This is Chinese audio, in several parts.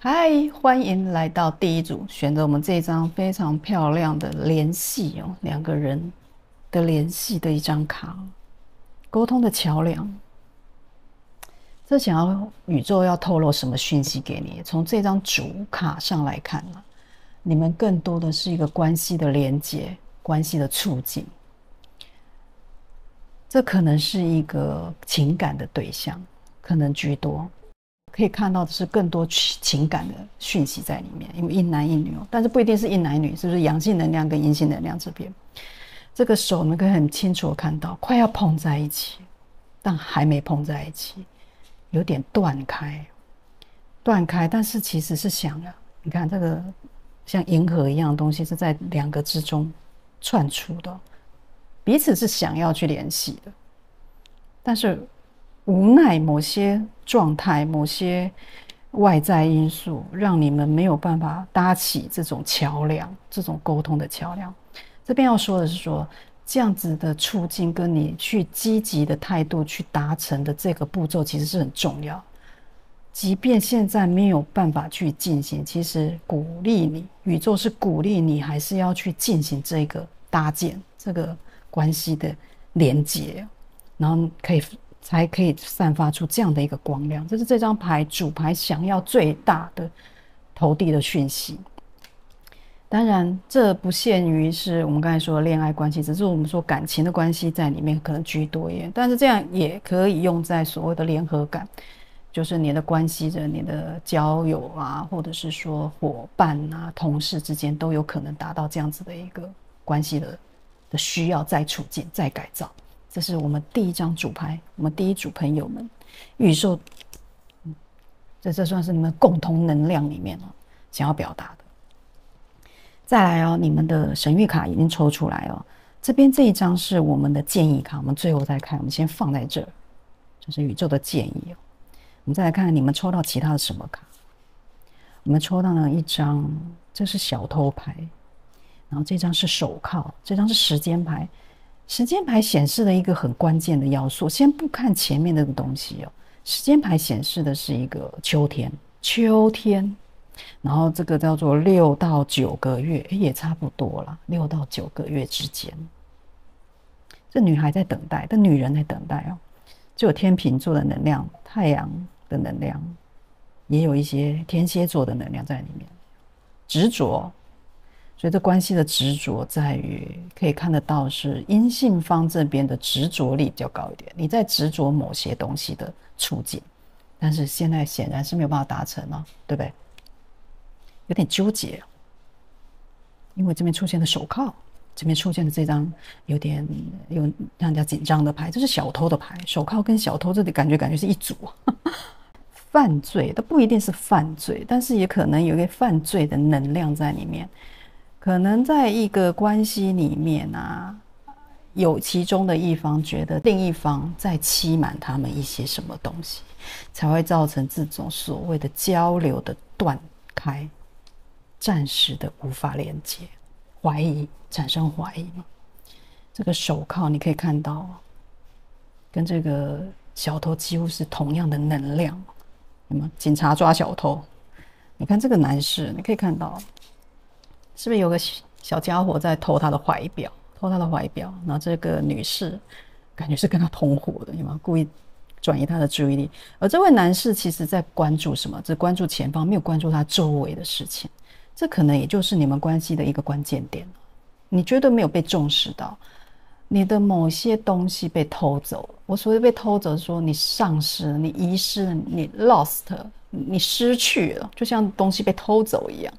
嗨，欢迎来到第一组，选择我们这一张非常漂亮的联系哦，两个人的联系的一张卡，沟通的桥梁。这想要宇宙要透露什么讯息给你？从这张主卡上来看呢，你们更多的是一个关系的连接，关系的促进。这可能是一个情感的对象，可能居多。可以看到的是更多情感的讯息在里面，因为一男一女哦，但是不一定是一男一女，是不是阳性能量跟阴性能量这边？这个手我们可以很清楚的看到，快要碰在一起，但还没碰在一起，有点断开，但是其实是想了，你看这个像银河一样的东西是在两个之中串出的，彼此是想要去联系的，但是无奈某些状态、某些外在因素，让你们没有办法搭起这种桥梁，这种沟通的桥梁。这边要说的是说，这样子的促进跟你去积极的态度去达成的这个步骤，其实是很重要。即便现在没有办法去进行，其实鼓励你，宇宙是鼓励你，还是要去进行这个搭建这个关系的连接，然后才可以散发出这样的一个光亮。这是这张牌主牌想要最大的投递的讯息。当然，这不限于是我们刚才说的恋爱关系，只是我们说感情的关系在里面可能居多一点，但是这样也可以用在所谓的联合感。就是你的关系人、你的交友啊，或者是说伙伴啊、同事之间，都有可能达到这样子的一个关系的需要，再促进、再改造。这是我们第一张主牌，我们第一组朋友们，宇宙，这算是你们共同能量里面想要表达的。再来哦，你们的神谕卡已经抽出来哦，这边这一张是我们的建议卡，我们最后再看，我们先放在这儿，这是宇宙的建议哦。我们再来看看你们抽到其他的什么卡。我们抽到了一张，这是小偷牌，然后这张是手铐，这张是时间牌。时间牌显示了一个很关键的要素，先不看前面那个东西哦。时间牌显示的是一个秋天，然后这个叫做6到9个月，也差不多了，6到9个月之间。这女孩在等待，这女人在等待哦。就有天秤座的能量，太阳的能量，也有一些天蝎座的能量在里面。执着，所以这关系的执着在于可以看得到是阴性方这边的执着力比较高一点，你在执着某些东西的促进，但是现在显然是没有办法达成了，对不对？有点纠结，因为这边出现了手铐。这边出现的这张有让人家紧张的牌，这是小偷的牌，手铐跟小偷这里感觉是一组。犯罪，它不一定是犯罪，但是也可能有一个犯罪的能量在里面。可能在一个关系里面啊，有其中的一方觉得另一方在欺瞒他们一些什么东西，才会造成这种所谓的交流的断开，暂时的无法连接。怀疑，产生怀疑嘛？这个手铐你可以看到，跟这个小偷几乎是同样的能量。有没有？警察抓小偷，你看这个男士，你可以看到，是不是有个小家伙在偷他的怀表？然后这个女士感觉是跟他同伙的，有没有？故意转移他的注意力。而这位男士其实在关注什么？只关注前方，没有关注他周围的事情。这可能也就是你们关系的一个关键点，你绝对没有被重视到，你的某些东西被偷走了。我所谓被偷走，说你丧失了，你遗失了，你 lost， 你失去了，就像东西被偷走一样。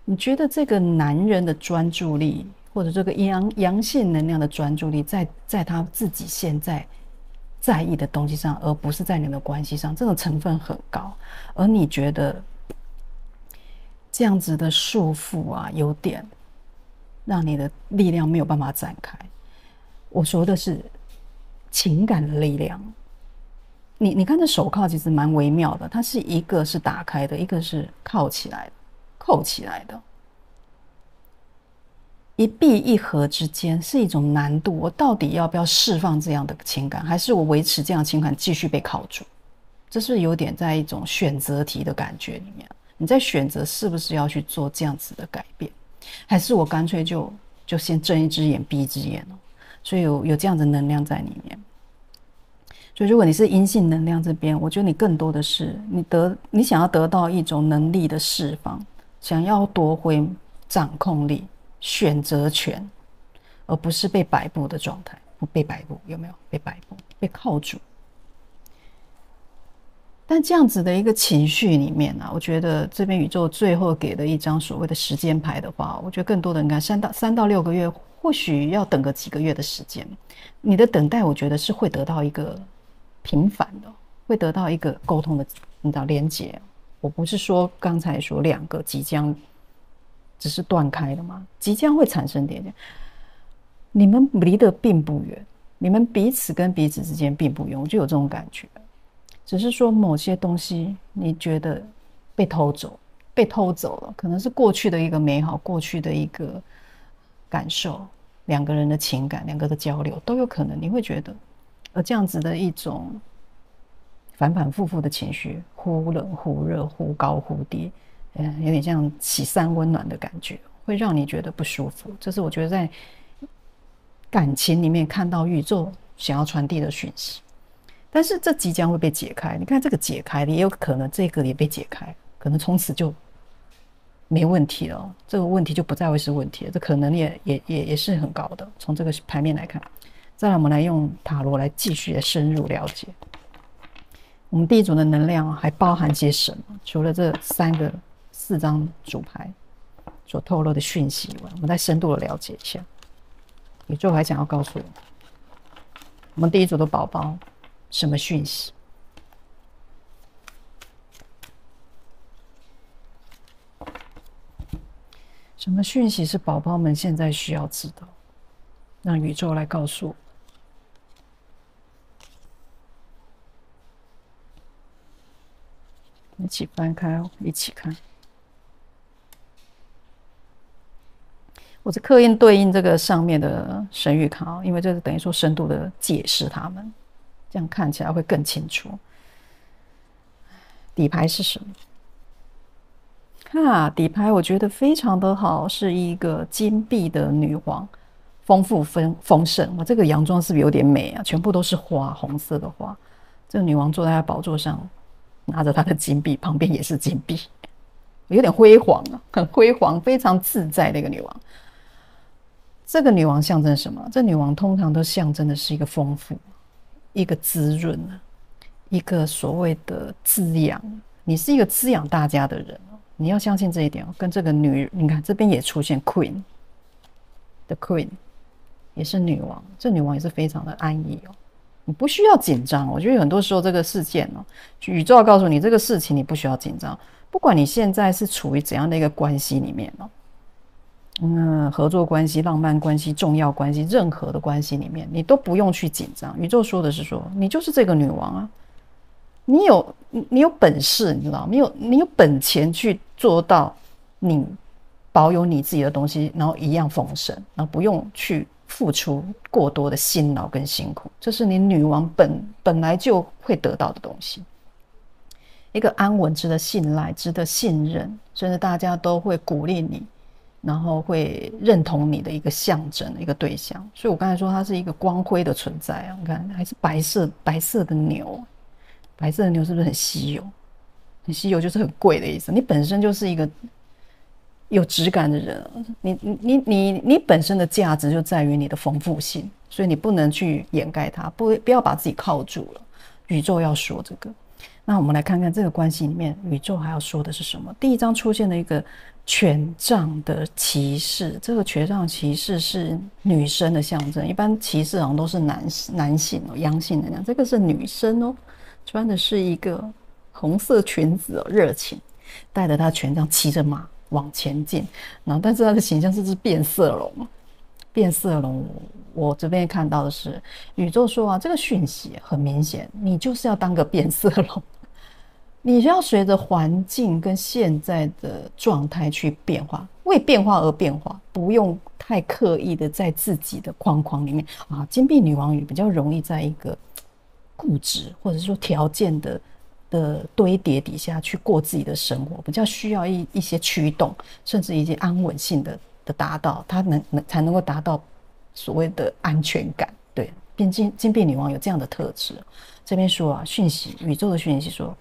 你觉得这个男人的专注力，或者这个阳性能量的专注力，在他自己现在在意的东西上，而不是在你们的关系上，这种成分很高，而你觉得这样子的束缚啊，有点让你的力量没有办法展开。我说的是情感的力量。你看这手铐其实蛮微妙的，它是一个是打开的，一个是扣起来的。一闭一合之间是一种难度，我到底要不要释放这样的情感，还是我维持这样的情感继续被铐住？这是有点在一种选择题的感觉里面，你在选择是不是要去做这样子的改变，还是我干脆就先睁一只眼闭一只眼哦。所以有这样的能量在里面。所以如果你是阴性能量这边，我觉得你更多的是你想要得到一种能力的释放，想要夺回掌控力、选择权，而不是被摆布的状态。不被摆布，有没有被摆布、被铐住？但这样子的一个情绪里面啊，我觉得这边宇宙最后给的一张所谓的时间牌的话，我觉得更多的人看3到6个月，或许要等个几个月的时间。你的等待，我觉得是会得到一个平凡的，会得到一个沟通的，你知道连结。我不是说刚才说2个即将只是断开的吗？即将会产生点点。你们离得并不远，你们彼此跟彼此之间并不远，我就有这种感觉。只是说某些东西你觉得被偷走了，可能是过去的一个美好，过去的一个感受，2个人的情感，2个的交流都有可能，你会觉得，而这样子的一种反反复复的情绪，忽冷忽热，忽高忽低，有点像起3温暖的感觉，会让你觉得不舒服。这是我觉得在感情里面看到宇宙想要传递的讯息，但是这即将会被解开。你看这个解开的，也有可能这个也被解开，可能从此就没问题了，这个问题就不再会是问题了，这可能也是很高的。从这个牌面来看，再来我们来用塔罗来继续的深入了解我们第一组的能量还包含些什么？除了这4张主牌所透露的讯息以外，我们再深度的了解一下。宇宙还想要告诉我们第一组的宝宝什么讯息？什么讯息是宝宝们现在需要知道？让宇宙来告诉我。一起翻开哦，一起看。我是刻意对应这个上面的神谕卡，因为这是等于说深度的解释它们，这样看起来会更清楚。底牌是什么？底牌我觉得非常的好，是一个金币的女皇，丰富丰盛。这个洋装是不是有点美啊？全部都是花，红色的花。这个女王坐在她宝座上，拿着她的金币，旁边也是金币，有点辉煌啊，很辉煌，非常自在的一个女王。这个女王象征什么？这女王通常都象征的是一个丰富，一个滋润，一个所谓的滋养。你是一个滋养大家的人，你要相信这一点。跟这个你看这边也出现 Queen 的 Queen， 也是女王。这女王也是非常的安逸哦，你不需要紧张。我觉得很多时候这个事件哦，宇宙要告诉你这个事情你不需要紧张，不管你现在是处于怎样的一个关系里面哦。合作关系、浪漫关系、重要关系，任何的关系里面，你都不用去紧张。宇宙说的是说，你就是这个女王啊，你有本事，你知道吗？你有本钱去做到，你保有你自己的东西，然后一样丰盛，然后不用去付出过多的辛劳跟辛苦，这是你女王本来就会得到的东西。一个安稳、值得信赖、值得信任，甚至大家都会鼓励你。然后会认同你的一个象征的一个对象，所以我刚才说它是一个光辉的存在啊！你看，还是白色的牛，白色的牛是不是很稀有？很稀有就是很贵的意思。你本身就是一个有质感的人，你本身的价值就在于你的丰富性，所以你不能去掩盖它，不要把自己铐住了。宇宙要说这个，那我们来看看这个关系里面，宇宙还要说的是什么？第一章出现了一个权杖的骑士，这个权杖骑士是女生的象征，一般骑士好像都是男性哦，阳性的那样，这个是女生哦，穿的是一个红色裙子哦，热情，带着她权杖骑着马往前进，然后但是她的形象是只变色龙，变色龙。我这边看到的是宇宙说啊，这个讯息很明显，你就是要当个变色龙。你要随着环境跟现在的状态去变化，为变化而变化，不用太刻意的在自己的框框里面啊。金币女王语比较容易在一个固执或者说条件的的堆叠底下去过自己的生活，比较需要一些驱动，甚至一些安稳性的达到，它才能够达到所谓的安全感。对，金币女王有这样的特质。这边说啊，讯息，宇宙的讯息说，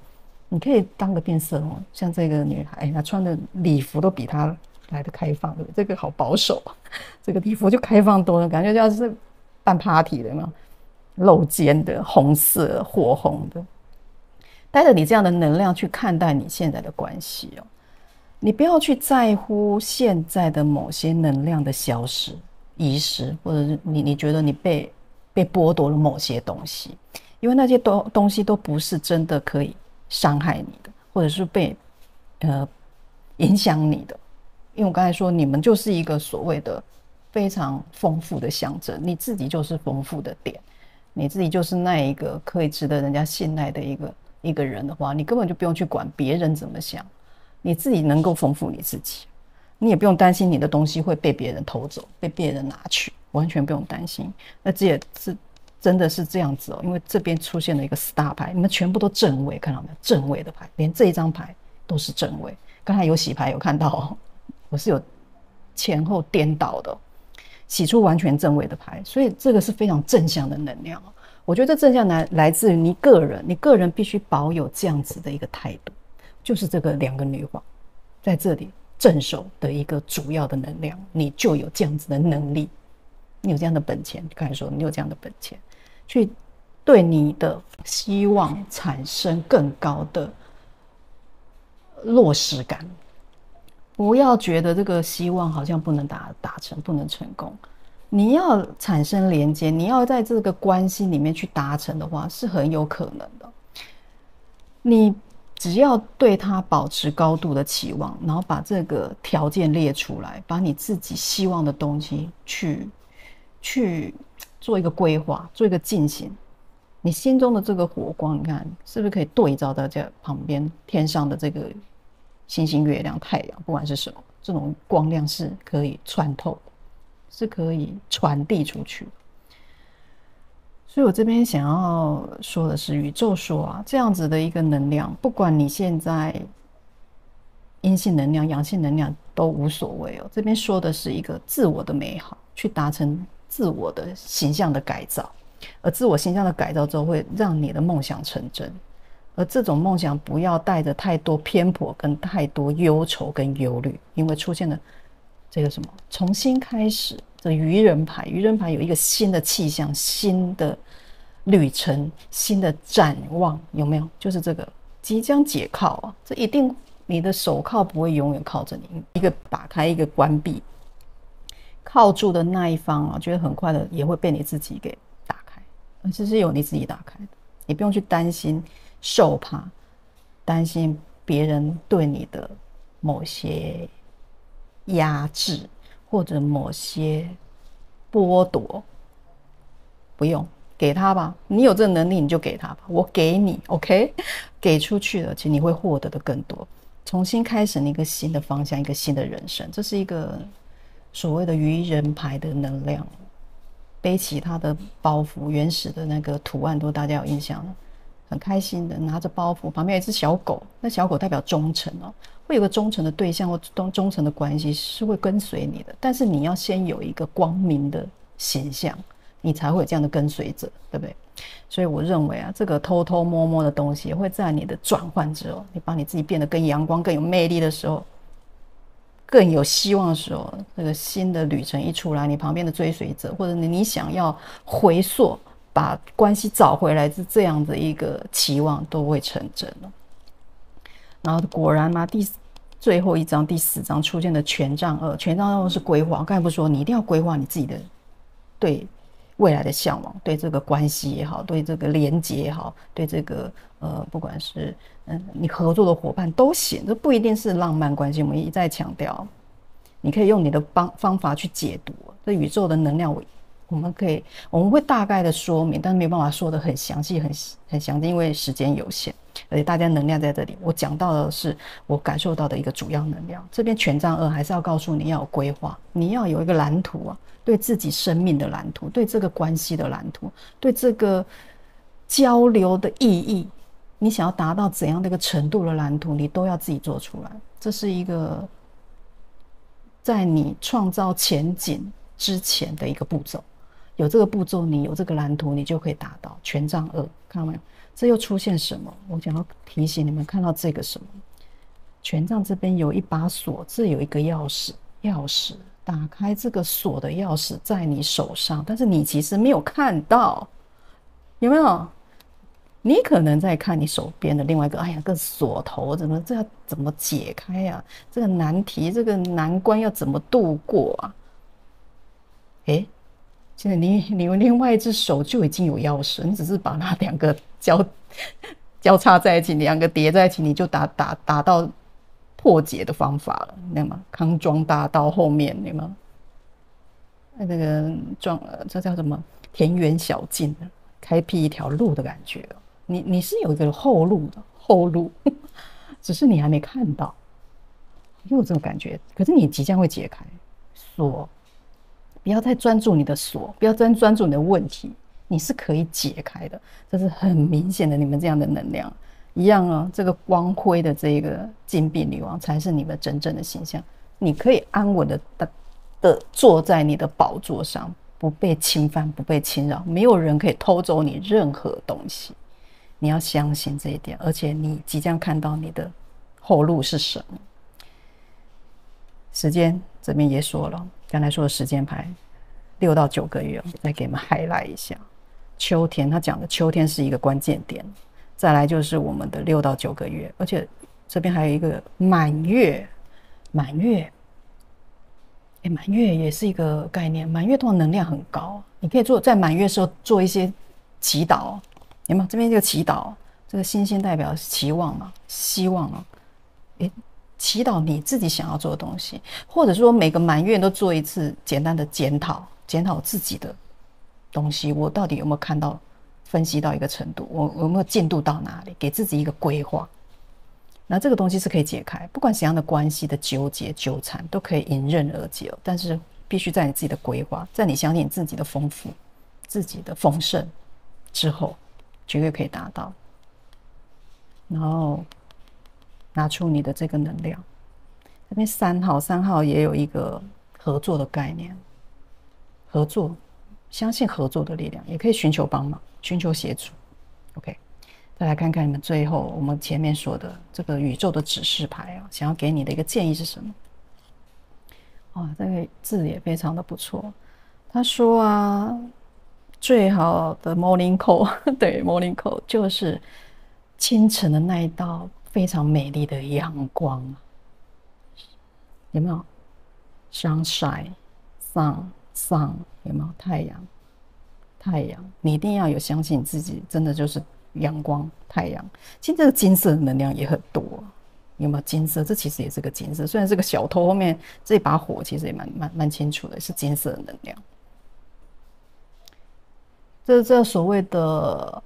你可以当个变色龙，像这个女孩，她穿的礼服都比她来的开放，对不对？这个好保守啊，这个礼服就开放多了，感觉像是办 party 的嘛，露肩的，红色、火红的。带着你这样的能量去看待你现在的关系哦，你不要去在乎现在的某些能量的消失、遗失，或者是你觉得你被剥夺了某些东西，因为那些东西都不是真的可以伤害你的，或者是被影响你的。因为我刚才说，你们就是一个所谓的非常丰富的象征，你自己就是丰富的点，你自己就是那一个可以值得人家信赖的一个人的话，你根本就不用去管别人怎么想，你自己能够丰富你自己，你也不用担心你的东西会被别人偷走，被别人拿去，完全不用担心。那这也是真的是这样子哦，因为这边出现了一个 star 牌，你们全部都正位，看到没有？正位的牌，连这一张牌都是正位。刚才有洗牌有看到哦，我是有前后颠倒的，洗出完全正位的牌，所以这个是非常正向的能量哦。我觉得正向来自于你个人，你个人必须保有这样子的一个态度，就是这个两个女皇在这里镇守的一个主要的能量，你就有这样子的能力，你有这样的本钱，刚才说你有这样的本钱，去对你的希望产生更高的落实感，不要觉得这个希望好像不能达成，不能成功。你要产生连接，你要在这个关系里面去达成的话，是很有可能的。你只要对他保持高度的期望，然后把这个条件列出来，把你自己希望的东西去做一个规划，做一个进行。你心中的这个火光，你看是不是可以对照到这旁边天上的这个星星、月亮、太阳，不管是什么，这种光亮是可以穿透的，是可以传递出去的。所以我这边想要说的是，宇宙说啊，这样子的一个能量，不管你现在阴性能量、阳性能量都无所谓哦。这边说的是一个自我的美好，去达成自我的形象的改造，而自我形象的改造之后，会让你的梦想成真。而这种梦想不要带着太多偏颇跟太多忧愁跟忧虑，因为出现了这个什么重新开始的愚人牌，愚人牌有一个新的气象、新的旅程、新的展望，有没有？就是这个即将解铐啊，这一定你的手铐不会永远靠着你，一个打开一个关闭，铐住的那一方啊，觉得很快的也会被你自己给打开，而这是由你自己打开的，你不用去担心受怕，担心别人对你的某些压制或者某些剥夺，不用给他吧，你有这个能力你就给他吧，我给你 OK， 给出去了，其实你会获得的更多，重新开始一个新的方向，一个新的人生，这是一个所谓的愚人牌的能量，背起他的包袱，原始的那个图案都大家有印象了，很开心的拿着包袱，旁边有一只小狗，那小狗代表忠诚哦，会有个忠诚的对象或忠诚的关系是会跟随你的，但是你要先有一个光明的形象，你才会有这样的跟随者，对不对？所以我认为啊，这个偷偷摸摸的东西会在你的转换之后，你把你自己变得更阳光、更有魅力的时候，更有希望的时候，这个新的旅程一出来，你旁边的追随者或者你想要回溯把关系找回来，是这样的一个期望都会成真了。然后果然嘛，最后一章第4章出现的权杖2，权杖2是规划。我刚才不是说你一定要规划你自己的对未来的向往，对这个关系也好，对这个连结也好，对这个不管是你合作的伙伴都行，这不一定是浪漫关系。我们一再强调，你可以用你的方法去解读这宇宙的能量。我们会大概的说明，但是没有办法说的很详细、很详细，因为时间有限，而且大家能量在这里。我讲到的是我感受到的一个主要能量。这边权杖2还是要告诉你要有规划，你要有一个蓝图啊，对自己生命的蓝图，对这个关系的蓝图，对这个交流的意义，你想要达到怎样的一个程度的蓝图，你都要自己做出来。这是一个在你创造前景之前的一个步骤。有这个步骤，你有这个蓝图，你就可以达到权杖2。看到没有？这又出现什么？我想要提醒你们看到这个什么？权杖这边有一把锁，这有一个钥匙，钥匙打开这个锁的钥匙在你手上，但是你其实没有看到，有没有？你可能在看你手边的另外一个，哎呀，个锁头这要怎么解开呀？这个难题，这个难关要怎么度过啊？诶，现在你另外一只手就已经有钥匙，你只是把那两个交叉在一起，两个叠在一起，你就达到破解的方法了，那么康庄大道后面，有没有？那个这叫什么？田园小径，开辟一条路的感觉。你是有一个后路的后路，只是你还没看到，有这种感觉。可是你即将会解开锁，不要再专注你的锁，不要再专注你的问题，你是可以解开的。这是很明显的，你们这样的能量一样啊。这个光辉的这个金币女王才是你们真正的形象。你可以安稳的坐在你的宝座上，不被侵犯，不被侵扰，没有人可以偷走你任何东西。你要相信这一点，而且你即将看到你的后路是什么。时间这边也说了，刚才说的时间牌6到9个月，再给你们 highlight 一下。秋天，他讲的秋天是一个关键点，再来就是我们的6到9个月，而且这边还有一个满月，满月也是一个概念。满月通常能量很高，你可以在满月的时候做一些祈祷。有没有？这边这个祈祷，这个星星代表期望啊，希望啊，祈祷你自己想要做的东西，或者说每个满月都做一次简单的检讨自己的东西，我到底有没有看到、分析到一个程度，我有没有进度到哪里，给自己一个规划。那这个东西是可以解开，不管怎样的关系的纠结、纠缠，都可以迎刃而解。但是必须在你自己的规划，在你相信你自己的丰富、自己的丰盛之后。绝对可以达到，然后拿出你的这个能量。这边3号也有一个合作的概念，合作，相信合作的力量，也可以寻求帮忙，寻求协助。OK， 再来看看你们最后我们前面说的这个宇宙的指示牌啊，想要给你的一个建议是什么？哇，这个字也非常的不错。他说啊。最好的 morning call 对 morning call 就是清晨的那一道非常美丽的阳光，有没有 sunshine sun 有没有太阳？你一定要有相信自己，真的就是阳光太阳。其实这个金色的能量也很多，有没有金色？这其实也是个金色，虽然这个小偷后面这把火其实也蛮清楚的，是金色的能量。这所谓的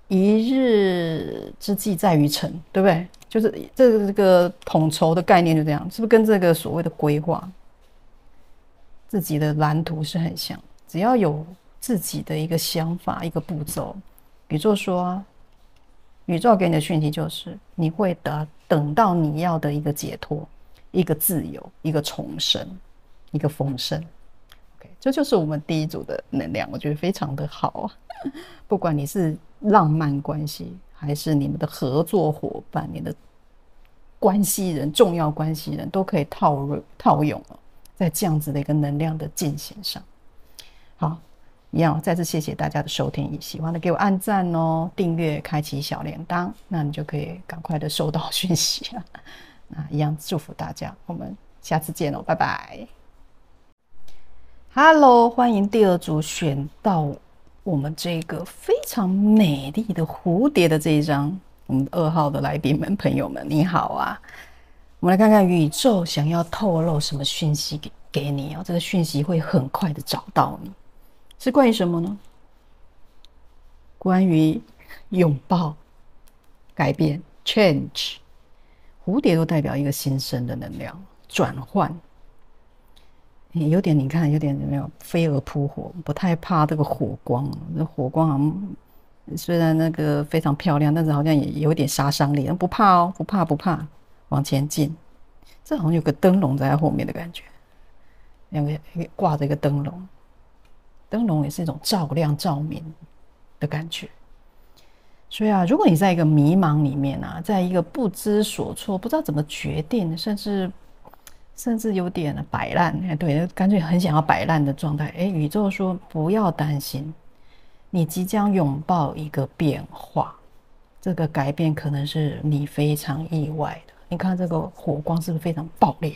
一日之计在于晨，对不对？就是这个统筹的概念就这样，是不是跟这个所谓的规划、自己的蓝图是很像？只要有自己的一个想法、一个步骤，比如说，宇宙给你的讯息就是你会等到你要的一个解脱、一个自由、一个重生、一个丰盛。这就是我们第一组的能量，我觉得非常的好啊。不管你是浪漫关系，还是你们的合作伙伴、你的关系人、重要关系人，都可以套用在这样子的一个能量的进行上。好，一样再次谢谢大家的收听，喜欢的给我按赞哦，订阅，开启小铃铛，那你就可以赶快的收到讯息了。那一样祝福大家，我们下次见哦，拜拜。Hello， 欢迎第2组选到我们这个非常美丽的蝴蝶的这一张，我们2号的来宾们、朋友们，你好啊！我们来看看宇宙想要透露什么讯息给你哦，这个讯息会很快的找到你，是关于什么呢？关于拥抱、改变 （change）。蝴蝶都代表一个新生的能量，转换。有点，你看，有点没有飞蛾扑火，不太怕这个火光。这火光好像虽然那个非常漂亮，但是好像也有点杀伤力。不怕哦，不怕不怕，往前进。这好像有个灯笼在后面的感觉，挂着一个灯笼，灯笼也是一种照亮、照明的感觉。所以啊，如果你在一个迷茫里面啊，在一个不知所措、不知道怎么决定，甚至有点摆烂，对，干脆很想要摆烂的状态。宇宙说不要担心，你即将拥抱一个变化，这个改变可能是你非常意外的。你看这个火光是不是非常爆裂？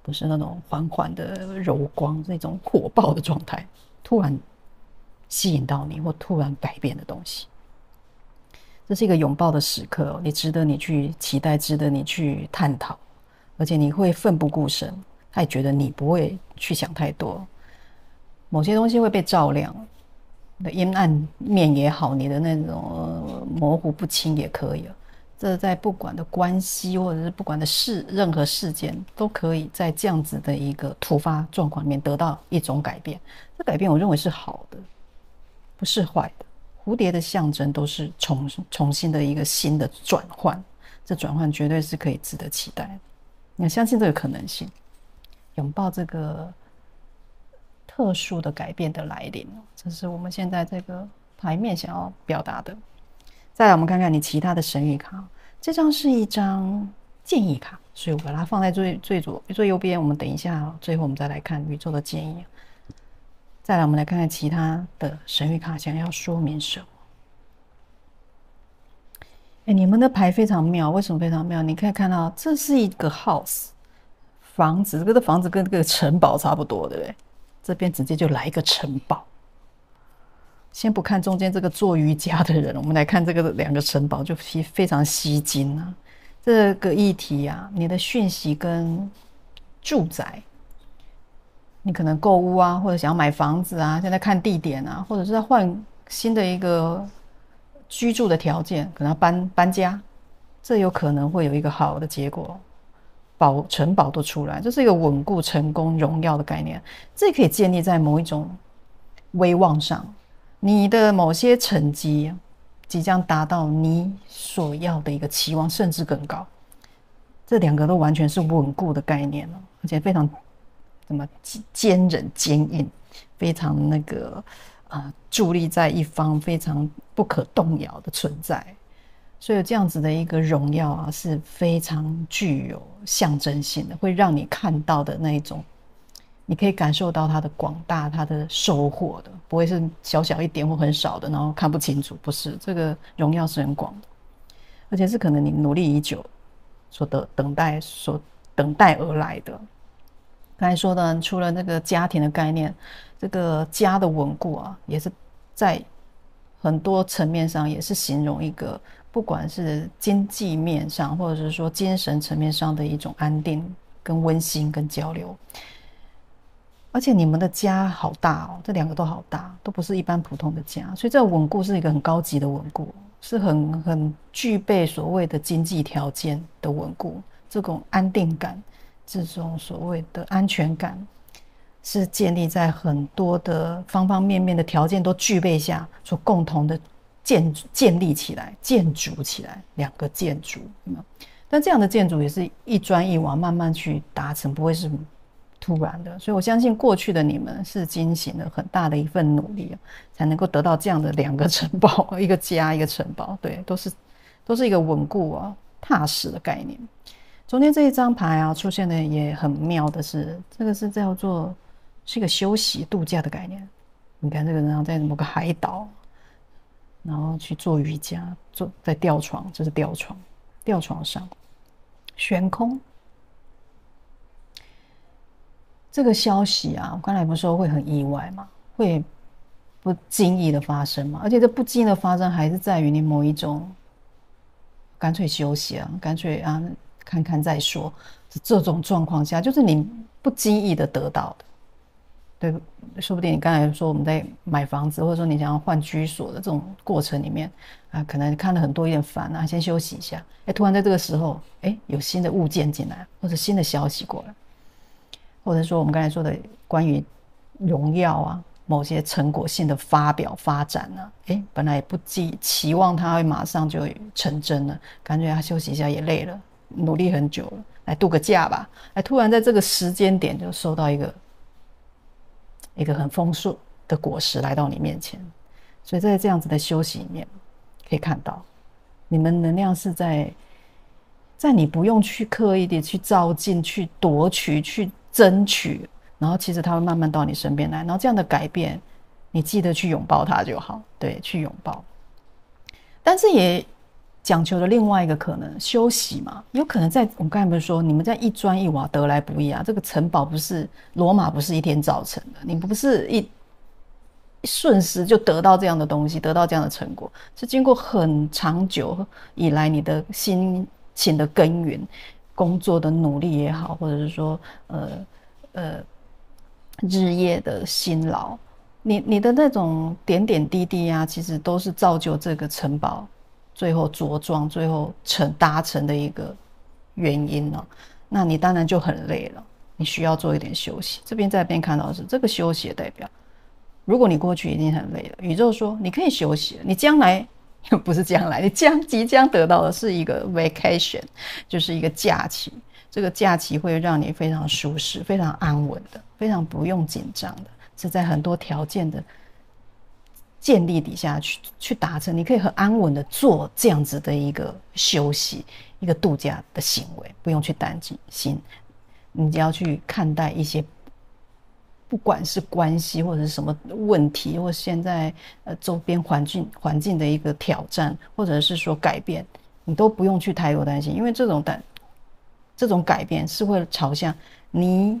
不是那种缓缓的柔光，是一种火爆的状态，突然吸引到你，或突然改变的东西。这是一个拥抱的时刻哦，你值得你去期待，值得你去探讨，而且你会奋不顾身。他也觉得你不会去想太多，某些东西会被照亮，你的阴暗面也好，你的那种模糊不清也可以。这在不管的关系或者是不管的任何事件，都可以在这样子的一个突发状况里面得到一种改变。这改变我认为是好的，不是坏的。蝴蝶的象征都是重新的一个新的转换，这转换绝对是可以值得期待的。你要相信这个可能性，拥抱这个特殊的改变的来临，这是我们现在这个牌面想要表达的。再来，我们看看你其他的神谕卡，这张是一张建议卡，所以我把它放在最右边。我们等一下，最后我们再来看宇宙的建议。再来，我们来看看其他的神谕卡想要说明什么。你们的牌非常妙，为什么非常妙？你可以看到，这是一个 house 房子，这个房子跟这个城堡差不多，对不对？这边直接就来一个城堡。先不看中间这个做瑜伽的人，我们来看这个两个城堡，就非常吸睛啊。这个议题啊，你的讯息跟住宅。你可能购物啊，或者想要买房子啊，现在看地点啊，或者是在换新的一个居住的条件，可能要搬家，这有可能会有一个好的结果，城堡都出来，这是一个稳固、成功、荣耀的概念。这可以建立在某一种威望上，你的某些成绩即将达到你所要的一个期望，甚至更高。这两个都完全是稳固的概念，而且非常坚韧坚硬，非常伫立在一方，非常不可动摇的存在。所以这样子的一个荣耀啊，是非常具有象征性的，会让你看到的那一种，你可以感受到它的广大，它的收获的，不会是小小一点或很少的，然后看不清楚。不是，这个荣耀是很广的，而且是可能你努力已久所等待而来的。刚才说的，除了那个家庭的概念，这个家的稳固啊，也是在很多层面上也是形容一个，不管是经济面上，或者是说精神层面上的一种安定、跟温馨、跟交流。而且你们的家好大哦，这两个都好大，都不是一般普通的家，所以这个稳固是一个很高级的稳固，是很具备所谓的经济条件的稳固，这种安定感。这种所谓的安全感，是建立在很多的方方面面的条件都具备下，所共同的建立起来、建筑起来两个建筑。但这样的建筑也是一砖一瓦慢慢去达成，不会是突然的。所以我相信过去的你们是进行了很大的一份努力，才能够得到这样的两个城堡，一个家，一个城堡。对，都是一个稳固啊、踏实的概念。中间这一张牌啊，出现的也很妙的是，这个是叫做是一个休息度假的概念。你看这个人在某个海岛，然后去做瑜伽，在吊床，这是吊床上悬空。这个消息啊，我刚才不是说会很意外吗？会不经意的发生嘛？而且这不经意的发生，还是在于你某一种干脆休息啊，干脆啊。看看再说，这种状况下，就是你不经意的得到的，对，说不定你刚才说我们在买房子，或者说你想要换居所的这种过程里面啊，可能看了很多有点烦啊，先休息一下，突然在这个时候，有新的物件进来，或者新的消息过来，或者说我们刚才说的关于荣耀啊，某些成果性的发表发展呢，本来也不期望他会马上就成真了，感觉他休息一下也累了，努力很久了，来度个假吧，突然在这个时间点就收到一个很丰硕的果实来到你面前。所以在这样子的休息里面，可以看到你们能量是在你不用去刻意的去照进、去夺取、去争取，然后其实它会慢慢到你身边来，然后这样的改变，你记得去拥抱它就好，对，去拥抱。但是也讲求了另外一个可能，休息嘛，有可能在我们刚才不是说，你们在一砖一瓦得来不易啊，这个城堡不是罗马不是一天造成的，你不是一瞬时就得到这样的东西，得到这样的成果，是经过很长久以来你的心情的耕耘，工作的努力也好，或者是说日夜的辛劳，你的那种点点滴滴啊，其实都是造就这个城堡最后茁壮、最后达成的一个原因了。那你当然就很累了，你需要做一点休息。这边看到的是这个休息的代表。如果你过去已经很累了，宇宙说你可以休息了，你将来不是将来，你即将得到的是一个 vacation， 就是一个假期。这个假期会让你非常舒适、非常安稳的，非常不用紧张的，是在很多条件的建立底下去达成。你可以很安稳的做这样子的一个休息、一个度假的行为，不用去担心。你只要去看待一些。不管是关系或者是什么问题，或现在周边环境的一个挑战，或者是说改变，你都不用去太多担心，因为这种改变是会朝向你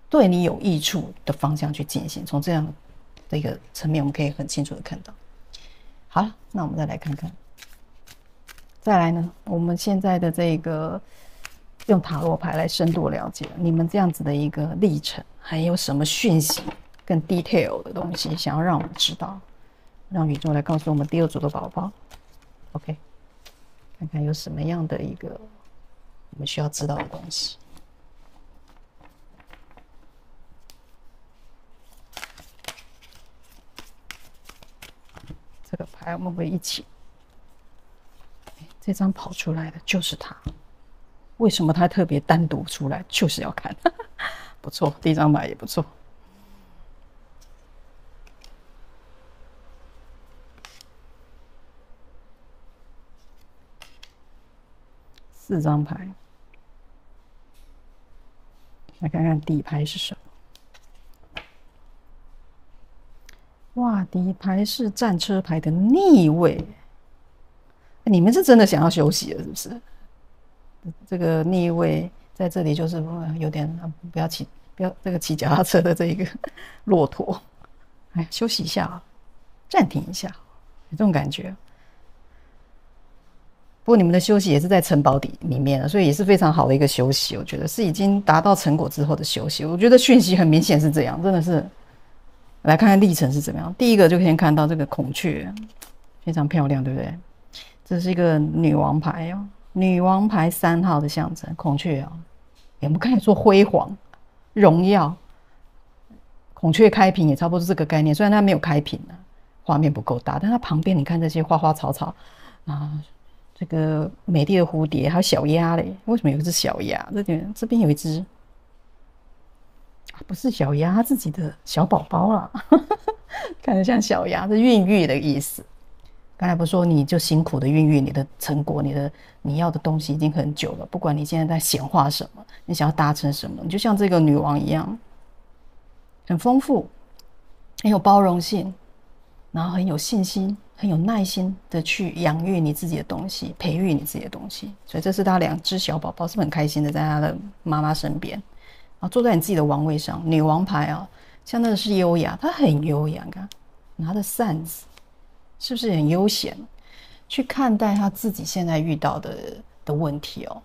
对你有益处的方向去进行。从这样的一个层面，我们可以很清楚的看到。好了，那我们再来看看，再来呢，我们现在的这个用塔罗牌来深度了解你们这样子的一个历程。还有什么讯息更 detail 的东西想要让我们知道，让宇宙来告诉我们第二组的宝宝。 OK， 看看有什么样的一个我们需要知道的东西。这个牌我们会一起，这张跑出来的就是它，为什么它特别单独出来，就是要看不错，第一张牌也不错。4张牌，来看看底牌是什么。哇，底牌是战车牌的逆位，你们是真的想要休息了，是不是？这个逆位在这里就是有点不要这个骑脚踏车的这一个骆驼，休息一下，暂停一下，有这种感觉。不过你们的休息也是在城堡里面，所以也是非常好的一个休息，我觉得是已经达到成果之后的休息。我觉得讯息很明显是这样，真的是来看看历程是怎么样。第一个就可以看到这个孔雀非常漂亮，对不对？这是一个女王牌哦，女王牌3号的象征，孔雀哦，我们刚才说辉煌、荣耀，孔雀开屏也差不多是这个概念。虽然它没有开屏啊，画面不够大，但它旁边你看这些花花草草啊，这个美丽的蝴蝶，还有小鸭嘞。为什么有一只小鸭？这边有一只，不是小鸭，它自己的小宝宝啦，看着像小鸭，是孕育的意思。刚才不是说你就辛苦的孕育你的成果，你要的东西已经很久了，不管你现在在显化什么，你想要达成什么，你就像这个女王一样，很丰富，很有包容性，然后很有信心，很有耐心的去养育你自己的东西，培育你自己的东西。所以这是他2只小宝宝，是不是很开心的在他的妈妈身边，然后坐在你自己的王位上。女王牌啊，像那个是优雅，她很优雅，看拿着扇子，是不是很悠闲去看待他自己现在遇到的问题哦？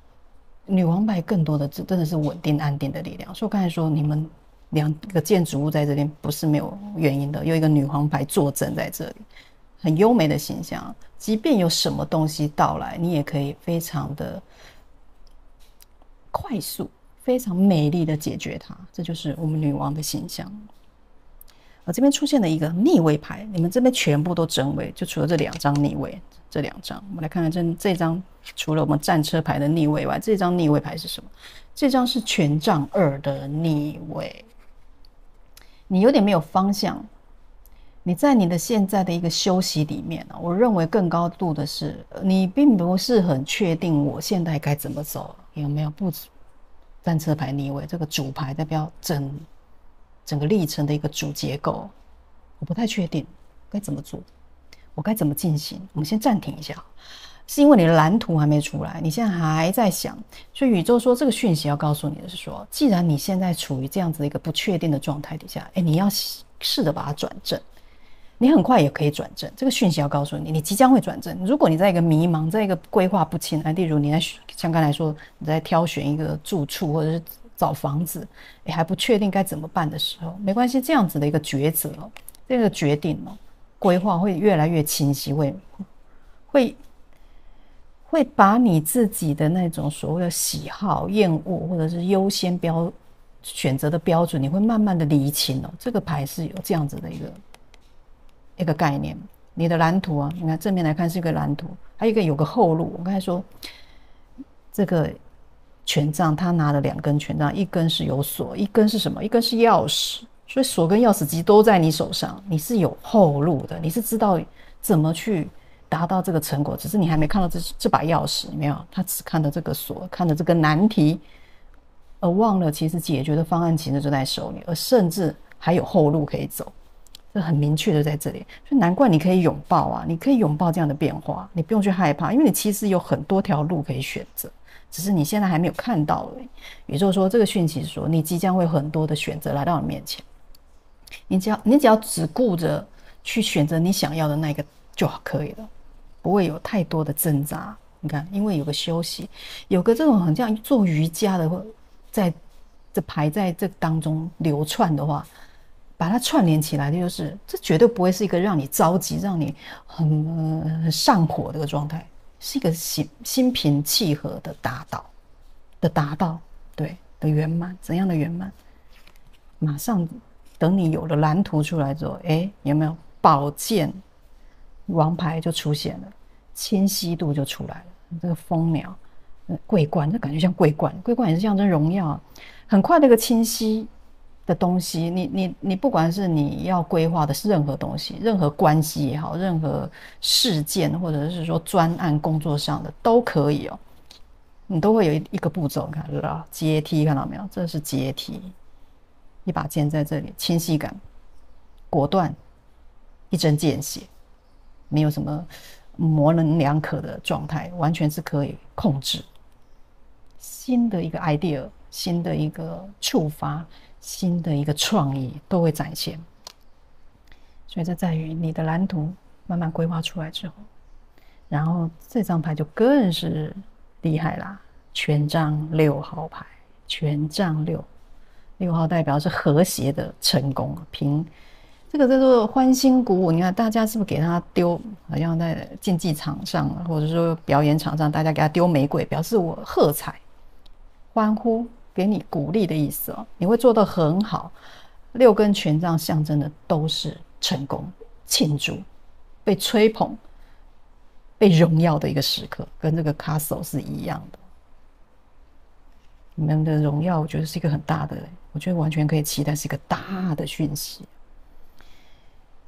女王牌更多的真的是稳定安定的力量。所以我刚才说，你们2个建筑物在这边不是没有原因的，有一个女王牌坐镇在这里，很优美的形象。即便有什么东西到来，你也可以非常的快速、非常美丽的解决它。这就是我们女王的形象。这边出现了一个逆位牌，你们这边全部都正位，就除了这2张逆位，这2张，我们来看看这张，除了我们战车牌的逆位外，这张逆位牌是什么？这张是权杖2的逆位。你有点没有方向，你在你的现在的一个休息里面，我认为更高度的是，你并不是很确定我现在该怎么走，有没有？不止战车牌逆位，这个主牌代表整个历程的一个主结构，我不太确定该怎么做，我该怎么进行？我们先暂停一下，是因为你的蓝图还没出来，你现在还在想，所以宇宙说这个讯息要告诉你的是说，既然你现在处于这样子的一个不确定的状态底下，你要试着把它转正，你很快也可以转正。这个讯息要告诉你，你即将会转正。如果你在一个迷茫，在一个规划不清，例如你在像刚才说你在挑选一个住处或者是找房子，还不确定该怎么办的时候，没关系，这样子的一个抉择，这个决定规划会越来越清晰，会把你自己的那种所谓的喜好、厌恶或者是优先选择的标准，你会慢慢的厘清。这个牌是有这样子的一个概念。你的蓝图你看正面来看是一个蓝图，还有一个有个后路。我刚才说这个权杖，他拿了2根权杖，一根是有锁，一根是什么？一根是钥匙。所以锁跟钥匙其实都在你手上，你是有后路的，你是知道怎么去达到这个成果，只是你还没看到这把钥匙，没有？他只看到这个锁，看到这个难题，而忘了其实解决的方案其实就在手里，而甚至还有后路可以走，这很明确的在这里。所以难怪你可以拥抱你可以拥抱这样的变化，你不用去害怕，因为你其实有很多条路可以选择，只是你现在还没有看到而已。宇宙说这个讯息是说，你即将会有很多的选择来到你面前，你只要只顾着去选择你想要的那个就可以了，不会有太多的挣扎。你看，因为有个休息，有个这种很像做瑜伽的，在这牌在这当中流窜的话，把它串联起来的就是这绝对不会是一个让你着急、让你很上火的一个状态，是一个心平气和的达到，对的圆满。怎样的圆满？马上等你有了蓝图出来之后，有没有宝剑王牌就出现了，清晰度就出来了。这个蜂鸟桂冠，这感觉像桂冠也是象征荣耀。很快那个清晰的东西，你不管是你要规划的是任何东西，任何关系也好，任何事件或者是说专案工作上的都可以你都会有一个步骤，看到阶梯，看到没有？这是阶梯，一把剑在这里，清晰感，果断，一针见血，没有什么模棱两可的状态，完全是可以控制。新的一个 idea， 新的一个触发，新的一个创意都会展现。所以这在于你的蓝图慢慢规划出来之后，然后这张牌就更是厉害啦，权杖6号牌，权杖6号代表是和谐的成功，这个叫做欢欣鼓舞。你看大家是不是给他丢，好像在竞技场上或者说表演场上，大家给他丢玫瑰，表示我喝彩欢呼，给你鼓励的意思你会做得很好。6根权杖象征的都是成功、庆祝、被吹捧、被荣耀的一个时刻，跟这个 castle 是一样的。你们的荣耀我觉得是一个很大的，我觉得完全可以期待是一个大的讯息。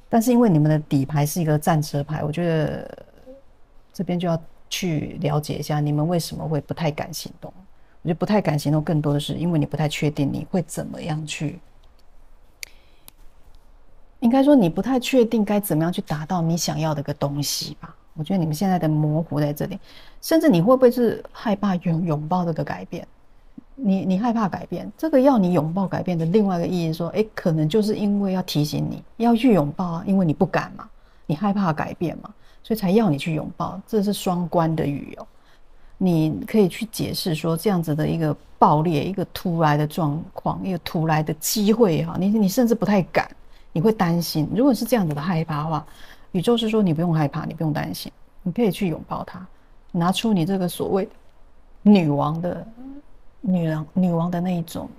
但是因为你们的底牌是一个战车牌，我觉得这边就要去了解一下你们为什么会不太敢行动。我觉得不太敢行动更多的是因为你不太确定你会怎么样去，应该说你不太确定该怎么样去达到你想要的一个东西吧。我觉得你们现在的模糊在这里，甚至你会不会是害怕拥抱这个改变？你害怕改变，这个要你拥抱改变的另外一个意义说，可能就是因为要提醒你要去拥抱因为你不敢嘛，你害怕改变嘛，所以才要你去拥抱。这是双关的语你可以去解释说，这样子的一个爆裂，一个突来的状况，一个突来的机会也好，你甚至不太敢，你会担心。如果是这样子的害怕的话，宇宙是说你不用害怕，你不用担心，你可以去拥抱它，拿出你这个所谓女王的那一种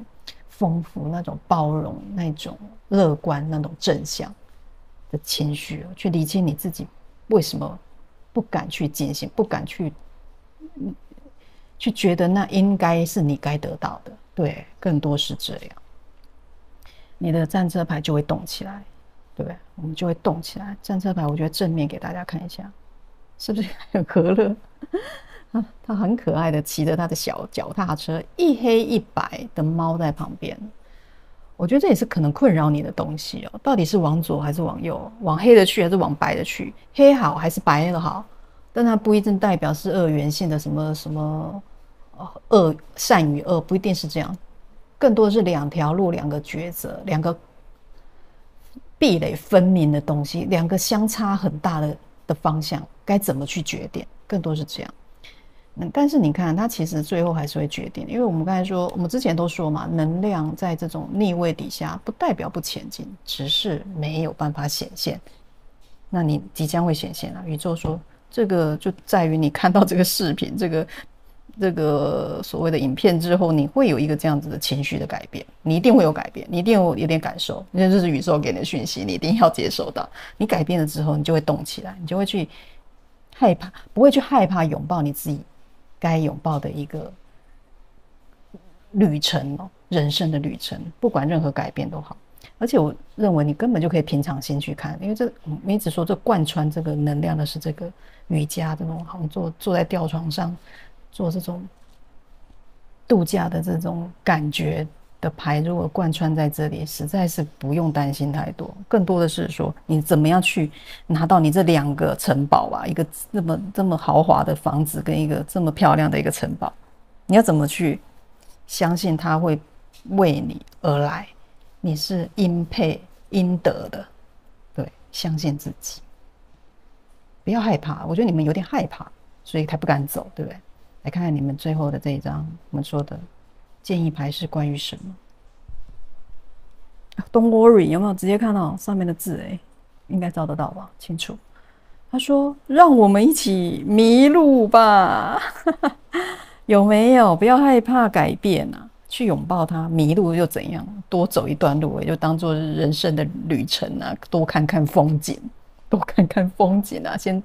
丰富、那种包容、那种乐观、那种正向的情绪，去理清你自己为什么不敢去进行，不敢去觉得那应该是你该得到的。对，更多是这样，你的战车牌就会动起来，对不对？我们就会动起来。战车牌，我觉得正面给大家看一下，是不是很和乐？他很可爱的骑着他的小脚踏车，一黑一白的猫在旁边。我觉得这也是可能困扰你的东西哦，到底是往左还是往右？往黑的去还是往白的去？黑好还是白的好？但它不一定代表是二元性的什么什么恶善与恶，不一定是这样，更多的是两条路、两个抉择、两个壁垒分明的东西，两个相差很大的方向，该怎么去决定？更多是这样。但是你看，它其实最后还是会决定，因为我们刚才说，我们之前都说嘛，能量在这种逆位底下，不代表不前进，只是没有办法显现。那你即将会显现啊！宇宙说，这个就在于你看到这个视频，这个所谓的影片之后，你会有一个这样子的情绪的改变，你一定会有改变，你一定有点感受，因为这是宇宙给你的讯息，你一定要接收到。你改变了之后，你就会动起来，你就会去害怕，不会去害怕拥抱你自己该拥抱的一个旅程哦，人生的旅程，不管任何改变都好。而且我认为你根本就可以平常心去看，因为我们一直说这贯穿这个能量的是这个瑜伽这种，好像坐在吊床上做这种度假的这种感觉的牌，如果贯穿在这里，实在是不用担心太多。更多的是说你怎么样去拿到你这两个城堡啊，一个这么豪华的房子跟一个这么漂亮的一个城堡，你要怎么去相信它会为你而来？你是应配应得的，对，相信自己，不要害怕。我觉得你们有点害怕，所以才不敢走，对不对？来看看你们最后的这一张，我们说的建议牌是关于什么？Don't worry， 有没有直接看到上面的字？应该找得到吧？清楚。他说：“让我们一起迷路吧。”有没有？不要害怕改变啊！去拥抱它，迷路又怎样？多走一段路，也就当做人生的旅程啊！多看看风景，多看看风景啊！先，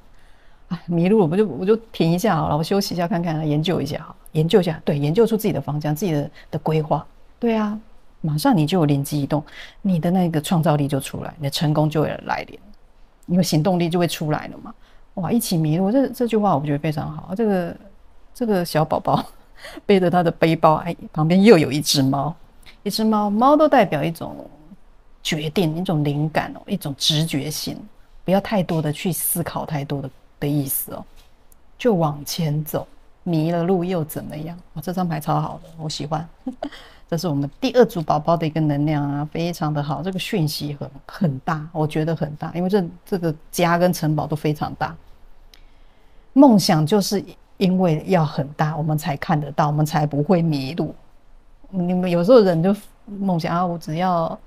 迷路了，我就停一下好了，我休息一下，看看，研究一下好，研究一下，对，研究出自己的方向，自己的规划，对啊，马上你就有灵机一动，你的那个创造力就出来，你的成功就会来临，你的行动力就会出来了嘛！哇，一起迷路，这句话我觉得非常好，这个小宝宝。背着他的背包，旁边又有一只猫，猫都代表一种决定，一种灵感哦，一种直觉性，不要太多的去思考太多的意思哦，就往前走，迷了路又怎么样？这张牌超好的，我喜欢。这是我们第二组宝宝的一个能量啊，非常的好，这个讯息很大，我觉得很大，因为这个家跟城堡都非常大，梦想就是。因为要很大，我们才看得到，我们才不会迷路。你们有时候人就梦想啊，我只要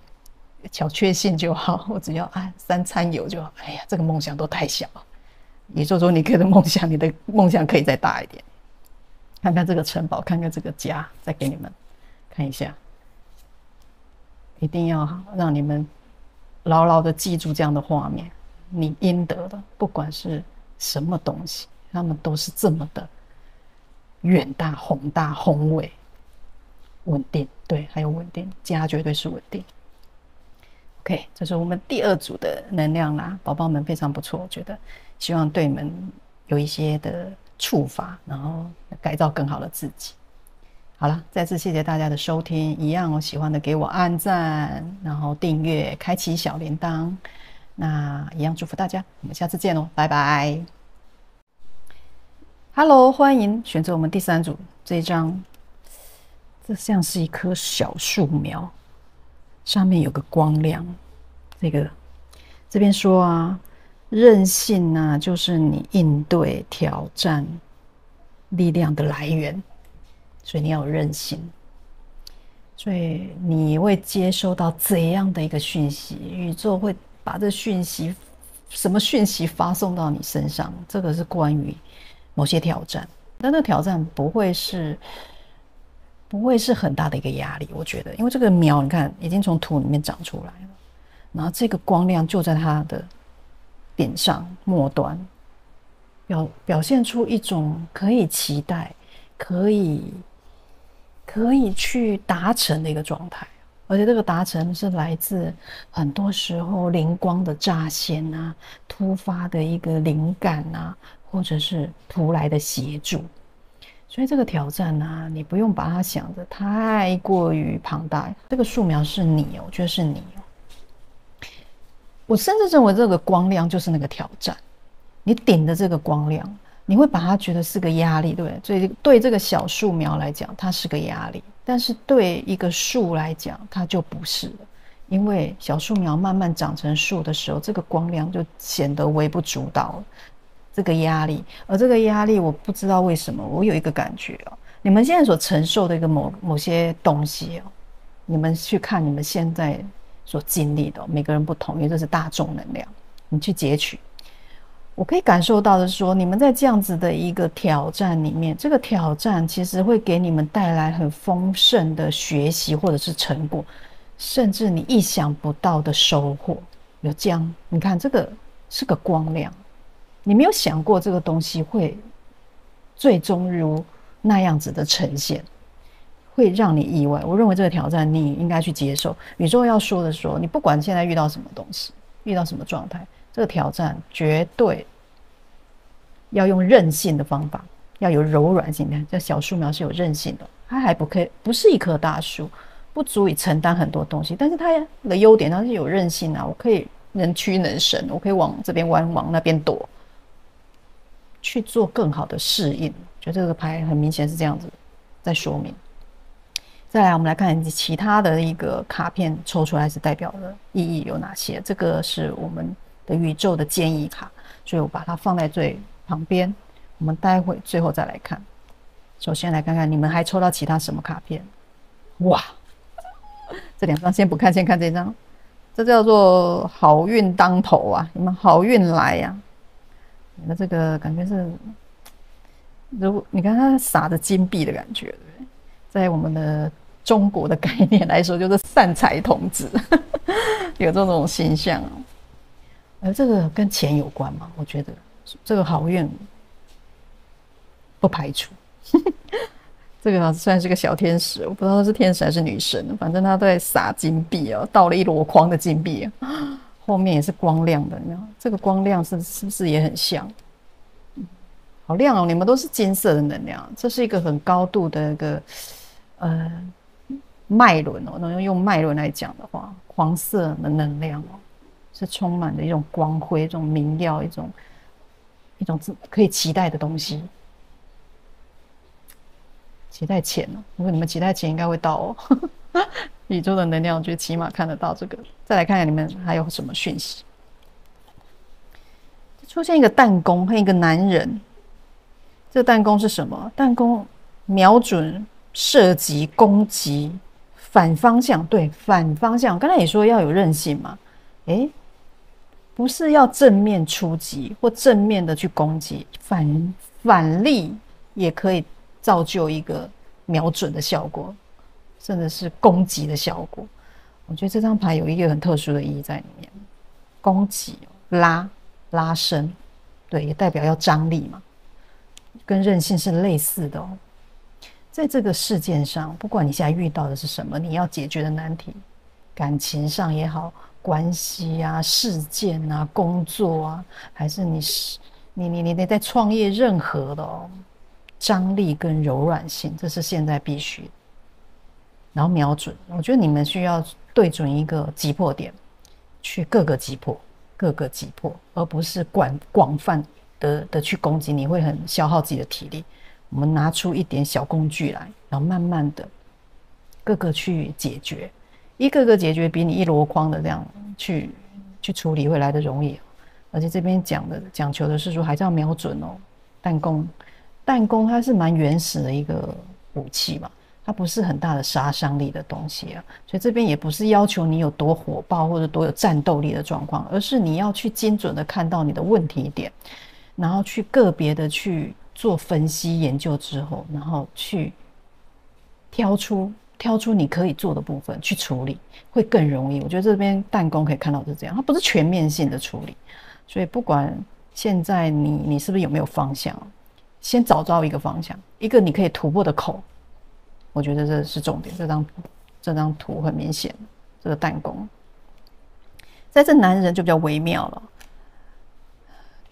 小确幸就好，我只要3餐有就好。哎呀，这个梦想都太小。也就是说，你的梦想可以再大一点。看看这个城堡，看看这个家，再给你们看一下。一定要让你们牢牢的记住这样的画面，你应得的，不管是什么东西。他们都是这么的远大、宏大、宏伟、稳定，对，还有稳定，家绝对是稳定。OK， 这是我们第二组的能量啦，宝宝们非常不错，我觉得希望对你们有一些的触发，然后改造更好的自己。好了，再次谢谢大家的收听，一样喜欢的给我按赞，然后订阅，开启小铃铛。那一样祝福大家，我们下次见喽，拜拜。Hello， 欢迎选择我们第三组这一张，这像是一棵小树苗，上面有个光亮。这边说啊，韧性啊，就是你应对挑战力量的来源，所以你要有韧性。所以你会接收到怎样的一个讯息？宇宙会把这什么讯息发送到你身上？这个是关于某些挑战，但那挑战不会是不会是很大的一个压力，我觉得，因为这个苗你看已经从土里面长出来了，然后这个光亮就在它的顶上末端，表现出一种可以期待、可以去达成的一个状态，而且这个达成是来自很多时候灵光的乍现啊，突发的一个灵感啊，或者是突来的协助。所以这个挑战啊，你不用把它想得太过于庞大。这个树苗是你哦，我觉得是你哦。我甚至认为这个光亮就是那个挑战。你顶的这个光亮，你会把它觉得是个压力，对不对？所以对这个小树苗来讲，它是个压力；但是对一个树来讲，它就不是了。因为小树苗慢慢长成树的时候，这个光亮就显得微不足道了。这个压力，而这个压力我不知道为什么，我有一个感觉哦，你们现在所承受的一个某些东西哦，你们去看你们现在所经历的哦，每个人不同，因为这是大众能量，你去截取。我可以感受到的是说，你们在这样子的一个挑战里面，这个挑战其实会给你们带来很丰盛的学习或者是成果，甚至你意想不到的收获。有这样，你看这个是个光亮。你没有想过这个东西会最终如那样子的呈现，会让你意外。我认为这个挑战你应该去接受。宇宙要说的说，你不管现在遇到什么东西，遇到什么状态，这个挑战绝对要用韧性的方法，要有柔软性的。这小树苗是有韧性的，它还不是一棵大树，不足以承担很多东西，但是它的优点它是有韧性啊，我可以能屈能伸，我可以往这边弯，往那边躲。去做更好的适应，觉得这个牌很明显是这样子在说明。再来，我们来看其他的一个卡片抽出来是代表的意义有哪些？这个是我们的宇宙的建议卡，所以我把它放在最旁边。我们待会最后再来看。首先来看看你们还抽到其他什么卡片？哇，这两张先不看，先看这张，这叫做好运当头啊！你们好运来呀！你的这个感觉是，如果你看它撒着金币的感觉，对不对？在我们的中国的概念来说，就是散财童子，有这种形象哦。而这个跟钱有关吗？我觉得这个好运不排除。这个虽然是个小天使，我不知道是天使还是女神，反正他在撒金币哦，倒了一箩筐的金币啊。后面也是光亮的，你知道这个光亮是不是也很像？好亮哦！你们都是金色的能量，这是一个很高度的一个脉轮哦。能用脉轮来讲的话，黄色的能量哦，是充满的一种光辉、一种明耀、一种可以期待的东西。期待钱哦！如果你们期待钱，应该会到哦。宇宙的能量，我觉得起码看得到这个。再来看看你们还有什么讯息。出现一个弹弓和一个男人，这个弹弓是什么？弹弓瞄准、射击、攻击，反方向。对，反方向。刚才也说要有韧性嘛，不是要正面出击或正面的去攻击，反力也可以造就一个瞄准的效果。甚至是攻击的效果，我觉得这张牌有一个很特殊的意义在里面。攻击、拉伸，对，也代表要张力嘛，跟韧性是类似的哦。在这个事件上，不管你现在遇到的是什么，你要解决的难题，感情上也好，关系啊、事件啊、工作啊，还是你在创业任何的哦，张力跟柔软性，这是现在必须的。然后瞄准，我觉得你们需要对准一个击破点，去各个击破，而不是广泛的去攻击，你会很消耗自己的体力。我们拿出一点小工具来，然后慢慢的各个去解决，一个个解决比你一箩筐的这样去处理会来的容易。而且这边讲求的是说，还是要瞄准哦。弹弓它是蛮原始的一个武器嘛。它不是很大的杀伤力的东西啊，所以这边也不是要求你有多火爆或者多有战斗力的状况，而是你要去精准的看到你的问题点，然后去个别的去做分析研究之后，然后去挑出你可以做的部分去处理，会更容易。我觉得这边弹弓可以看到是这样，它不是全面性的处理，所以不管现在你是不是有没有方向，先找到一个方向，一个你可以突破的口，我觉得这是重点。这张图很明显，这个弹弓，在这男人就比较微妙了。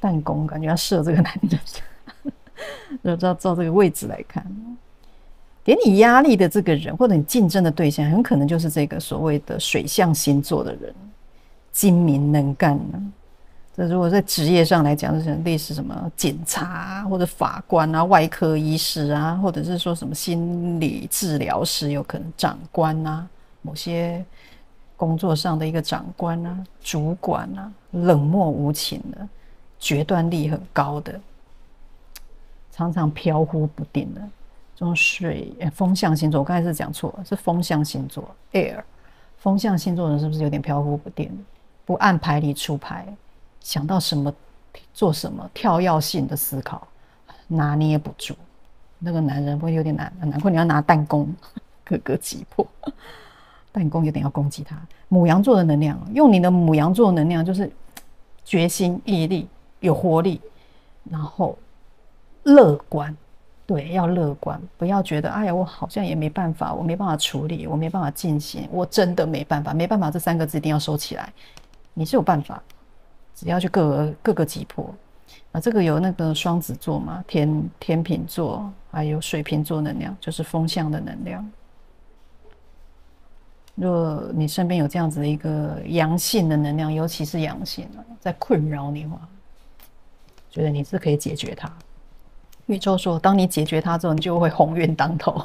弹弓感觉要射这个男人，照这个位置来看，给你压力的这个人，或者你竞争的对象，很可能就是这个所谓的水象星座的人，精明能干呢。这如果在职业上来讲，就是类似什么检察啊，或者法官啊、外科医师啊，或者是说什么心理治疗师，有可能长官啊，某些工作上的一个长官啊、主管啊，冷漠无情的，决断力很高的，常常飘忽不定的。这种风象星座，我刚才是讲错了，是风象星座 air。风象星座人是不是有点飘忽不定，不按牌理出牌，想到什么做什么，跳跃性的思考拿捏不住。那个男人会有点难怪你要拿弹弓各个击破。弹弓有点要攻击他。牡羊座的能量，用你的牡羊座能量，就是决心、毅力、有活力，然后乐观。对，要乐观，不要觉得哎呀，我好像也没办法，我没办法处理，我没办法进行，我真的没办法，没办法这3个字一定要收起来。你是有办法，只要去各个击破。这个有那个双子座嘛，天秤座，还有水瓶座能量，就是风象的能量。如果你身边有这样子的一个阳性的能量，尤其是阳性在困扰你的话，觉得你是可以解决它。宇宙说，当你解决它之后，你就会鸿运当头。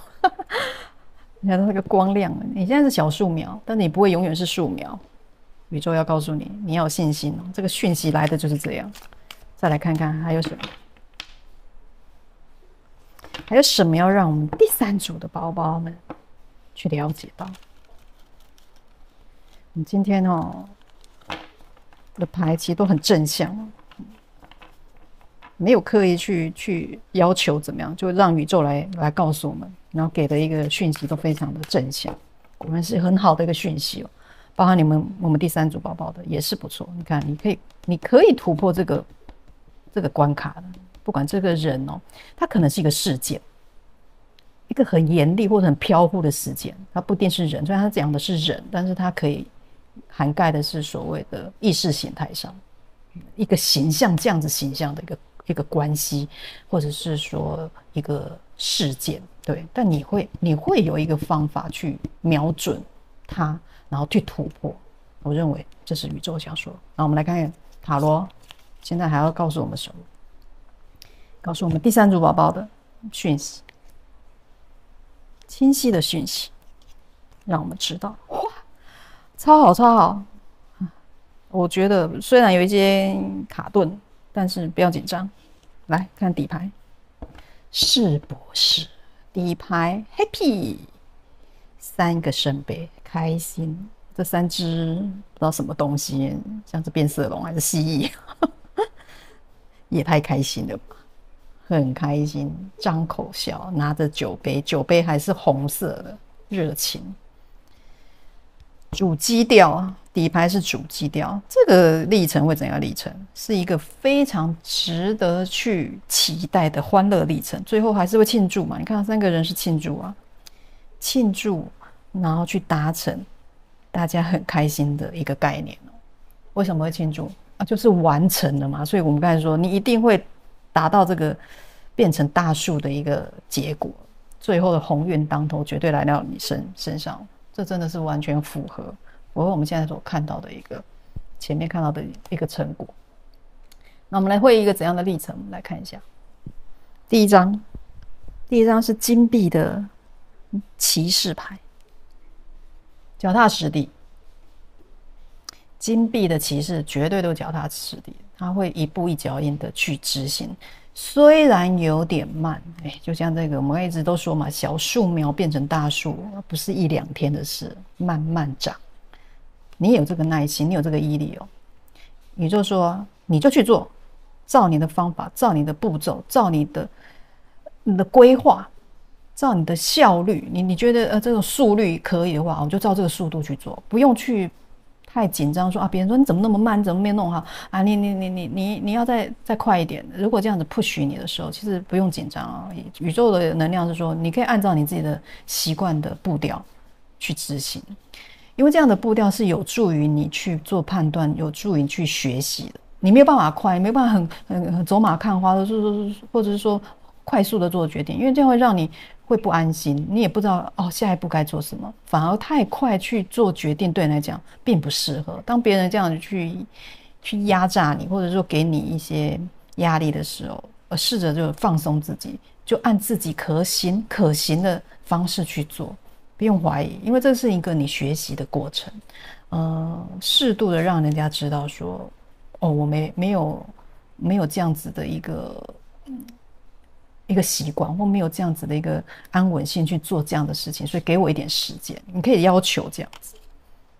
你看那个光亮，你现在是小树苗，但你不会永远是树苗。宇宙要告诉你，你要有信心哦。这个讯息来的就是这样。再来看看还有什么，还有什么要让我们第3组的宝宝们去了解到。我们今天的牌其实都很正向。没有刻意去要求怎么样，就让宇宙来告诉我们，然后给的一个讯息都非常的正向，果然是很好的一个讯息哦。包含我们第3组宝宝的也是不错。你看，你可以突破这个关卡的，不管这个人他可能是一个事件，一个很严厉或者很飘忽的事件，他不一定是人，虽然他讲的是人，但是他可以涵盖的是所谓的意识形态上一个形象，这样子形象的一个关系，或者是说一个事件，对。但你会有一个方法去瞄准它，然后去突破。我认为这是宇宙想说。那我们来看看塔罗，现在还要告诉我们什么？告诉我们第3组宝宝的讯息，清晰的讯息，让我们知道，哇，超好超好。我觉得虽然有一些卡顿，但是不要紧张。来看底牌，是博士。底牌 happy， 3个圣杯，开心。这3只不知道什么东西，像是变色龙还是蜥蜴，也太开心了吧！很开心，张口笑，拿着酒杯，酒杯还是红色的，热情。主基调，底牌是主基调，这个历程会怎样历程？是一个非常值得去期待的欢乐历程。最后还是会庆祝嘛？你看3个人是庆祝啊，庆祝，然后去达成大家很开心的一个概念哦。为什么会庆祝啊？就是完成了嘛。所以我们刚才说，你一定会达到这个变成大树的一个结果，最后的鸿运当头绝对来到你身上。这真的是完全符合我们现在所看到的前面看到的一个成果。那我们来会一个怎样的历程？我们来看一下。第一张是金币的骑士牌，脚踏实地。金币的骑士绝对都脚踏实地，他会一步一脚印的去执行。虽然有点慢，就像这个我们一直都说嘛，小树苗变成大树不是1、2天的事，慢慢长。你有这个耐心，你有这个毅力哦。宇宙说，你就去做，照你的方法，照你的步骤，照你的规划，照你的效率，你觉得这种速率可以的话，我就照这个速度去做，不用去太紧张说啊，别人说你怎么那么慢，你怎么没弄好啊？你要再快一点。如果这样子 push 你的时候，其实不用紧张啊。宇宙的能量是说，你可以按照你自己的习惯的步调去执行，因为这样的步调是有助于你去做判断，有助于你去学习的。你没有办法快，你没有办法很走马看花的，或者是说快速的做决定，因为这样会让你会不安心，你也不知道下一步该做什么，反而太快去做决定对你来讲并不适合。当别人这样去压榨你，或者说给你一些压力的时候，试着就放松自己，就按自己可行的方式去做，不用怀疑，因为这是一个你学习的过程。适度的让人家知道说，我没有这样子的一个习惯，或没有这样子的一个安稳性去做这样的事情，所以给我一点时间。你可以要求这样子，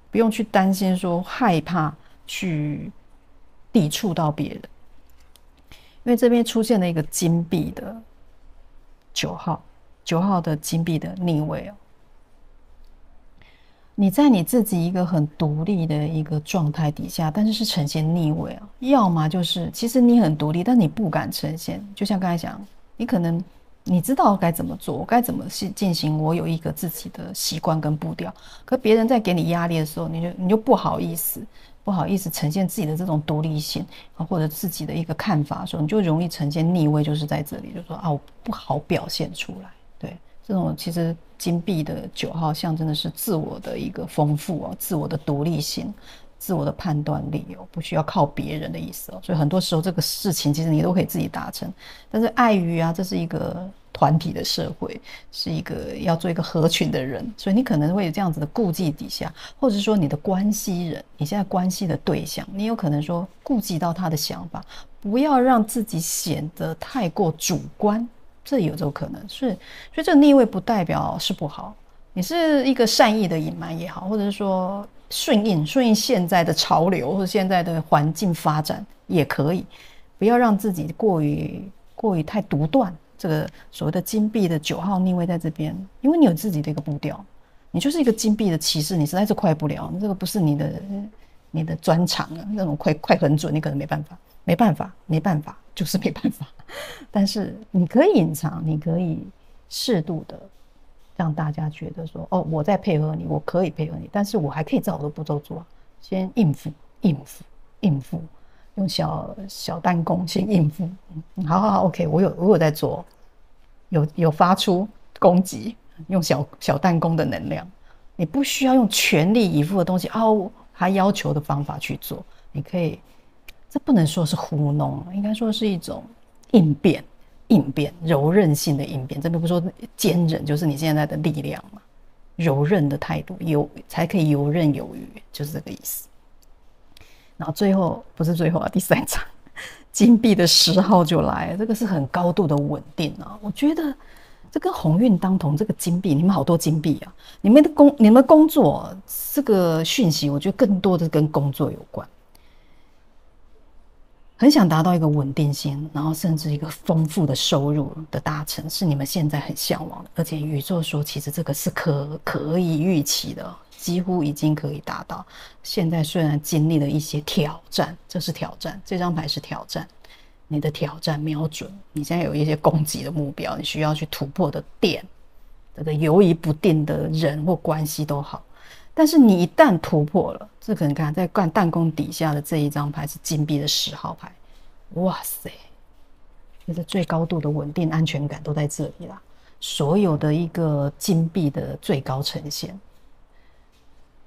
不用去担心说害怕去抵触到别人，因为这边出现了一个金币的9号的金币的逆位你在你自己一个很独立的一个状态底下，但是呈现逆位要么就是其实你很独立，但你不敢呈现。就像刚才讲，你可能你知道该怎么做，该怎么进行，我有一个自己的习惯跟步调，可别人在给你压力的时候，你就不好意思呈现自己的这种独立性或者自己的一个看法的时候，你就容易呈现逆位，就是在这里，就说我不好表现出来。对，这种其实金币的9号象征的是自我的一个丰富自我的独立性，自我的判断力不需要靠别人的意思所以很多时候这个事情其实你都可以自己达成，但是碍于这是一个团体的社会，是一个要做一个合群的人，所以你可能会有这样子的顾忌底下，或者说你的关系人，你现在关系的对象，你有可能说顾及到他的想法，不要让自己显得太过主观，这有这种可能。所以这个逆位不代表是不好，你是一个善意的隐瞒也好，或者是说顺应现在的潮流或者现在的环境发展也可以，不要让自己过于太独断。这个所谓的金币的9号逆位在这边，因为你有自己的一个步调，你就是一个金币的骑士，你实在是快不了，这个不是你的专长那种快很准，你可能没办法，就是没办法。但是你可以隐藏，你可以适度的让大家觉得说，我在配合你，我可以配合你，但是我还可以照我的步骤做先应付，用小弹弓先应付。好 OK， 我有在做，有发出攻击，用小弹弓的能量，你不需要用全力以赴的东西还要求的方法去做，你可以，这不能说是糊弄，应该说是一种应变，柔韧性的应变。这边不说坚韧，就是你现在的力量嘛，柔韧的态度才可以游刃有余，就是这个意思。然后第3张金币的10号就来了，这个是很高度的稳定我觉得这跟鸿运当头，这个金币，你们好多金币你们工作这个讯息，我觉得更多的跟工作有关，很想达到一个稳定性，然后甚至一个丰富的收入的达成，是你们现在很向往的。而且宇宙说，其实这个是可以预期的，几乎已经可以达到。现在虽然经历了一些挑战，这是挑战，这张牌是挑战，你的挑战瞄准，你现在有一些攻击的目标，你需要去突破的点，这个犹疑不定的人或关系都好。但是你一旦突破了，这可能看在弹弓底下的这一张牌是金币的10号牌，哇塞，这是最高度的稳定安全感都在这里啦。所有的一个金币的最高呈现，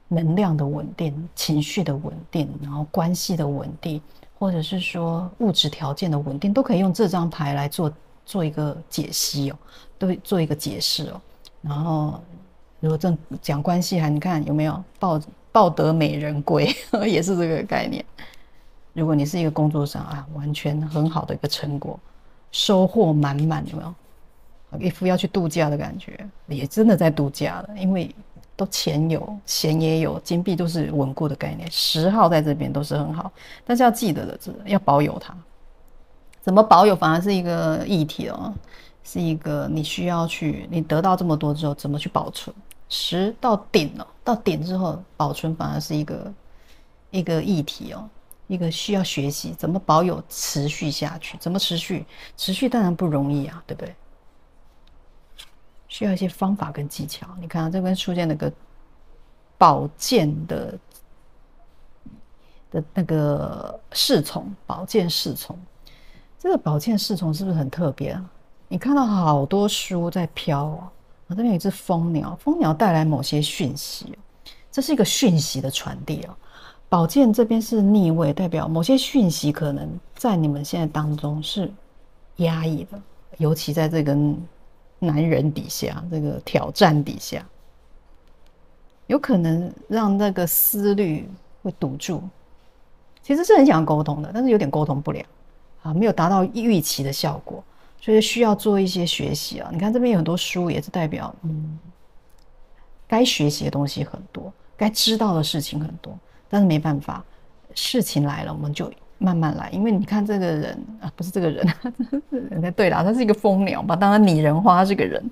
能量的稳定，情绪的稳定，然后关系的稳定，或者是说物质条件的稳定，都可以用这张牌来做一个解析都做一个解释然后如果正讲关系你看有没有抱得美人归也是这个概念。如果你是一个工作上完全很好的一个成果，收获满满，有没有一副要去度假的感觉，也真的在度假了，因为都钱有闲也有，金币都是稳固的概念，10号在这边都是很好，但是要记得的要保有它，怎么保有反而是一个议题是一个你需要去，你得到这么多之后怎么去保存？10到顶了，到顶之后保存反而是一个议题哦，一个需要学习怎么保有持续下去，怎么持续？持续当然不容易啊，对不对？需要一些方法跟技巧。你看啊，这边出现那个宝剑的那个侍从，宝剑侍从。这个宝剑侍从是不是很特别啊？你看到好多书在飘啊，这边有一只蜂鸟，蜂鸟带来某些讯息，这是一个讯息的传递啊。宝剑这边是逆位，代表某些讯息可能在你们现在当中是压抑的，尤其在这个男人底下，这个挑战底下，有可能让那个思虑会堵住。其实是很想沟通的，但是有点沟通不了啊，没有达到预期的效果，所以需要做一些学习啊。你看这边有很多书，也是代表该学习的东西很多，该知道的事情很多，但是没办法，事情来了我们就慢慢来。因为你看这个人啊，不是这个人，对啦，他是一个蜂鸟吧，当然拟人化，他是个人，